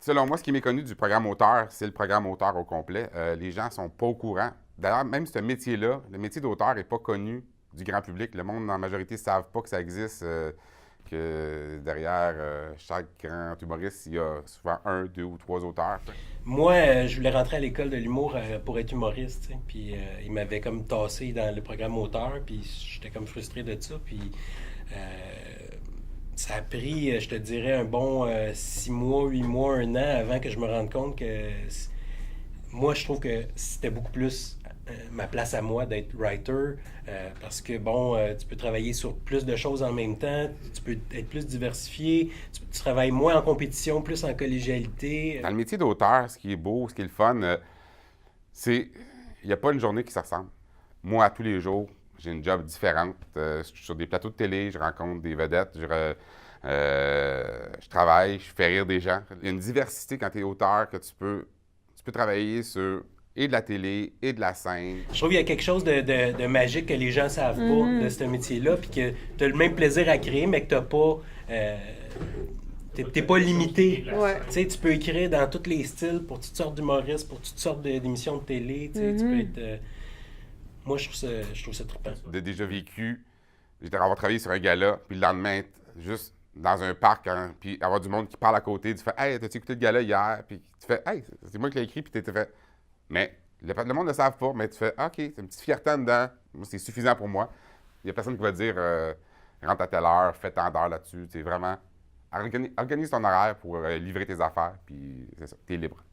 Selon moi, ce qui est méconnu du programme auteur, c'est le programme auteur au complet. Les gens ne sont pas au courant. D'ailleurs, même ce métier-là, le métier d'auteur n'est pas connu du grand public. Le monde, en majorité, ne savent pas que ça existe, que derrière chaque grand humoriste, il y a souvent un, deux ou trois auteurs. Moi, je voulais rentrer à l'école de l'humour pour être humoriste, tu sais, puis il m'avait comme tassé dans le programme auteur, puis j'étais comme frustré de ça, puis euh, ça a pris, je te dirais, un bon 6 mois, 8 mois, un an avant que je me rende compte que moi, je trouve que c'était beaucoup plus ma place à moi d'être writer parce que, bon, tu peux travailler sur plus de choses en même temps, tu peux être plus diversifié, tu travailles moins en compétition, plus en collégialité. Dans le métier d'auteur, ce qui est beau, ce qui est le fun, c'est il n'y a pas une journée qui se ressemble. Moi, à tous les jours, j'ai une job différente. Je suis sur des plateaux de télé, je rencontre des vedettes, je travaille, je fais rire des gens. Il y a une diversité quand tu es auteur que tu peux travailler sur et de la télé et de la scène. Je trouve qu'il y a quelque chose de magique que les gens savent pas de ce métier-là, puis que tu as le même plaisir à créer, mais que tu n'as pas. T'es pas limité. Ouais. Tu sais, tu peux écrire dans tous les styles pour toutes sortes d'humoristes, pour toutes sortes d'émissions de télé. Tu sais, tu peux être. Moi, je trouve ça trippant. De déjà vécu, avoir travaillé sur un gala, puis le lendemain, être juste dans un parc, hein, puis avoir du monde qui parle à côté, tu fais Hey, t'as-tu écouté le gala hier? Puis tu fais Hey, c'est moi qui l'ai écrit, puis tu fait. Mais le monde ne le savent pas, mais tu fais OK, c'est une petite fierté en dedans. Moi, c'est suffisant pour moi. Il n'y a personne qui va dire rentre à telle heure, fais tant d'heures là-dessus. C'est vraiment organise ton horaire pour livrer tes affaires, puis c'est ça, t'es libre.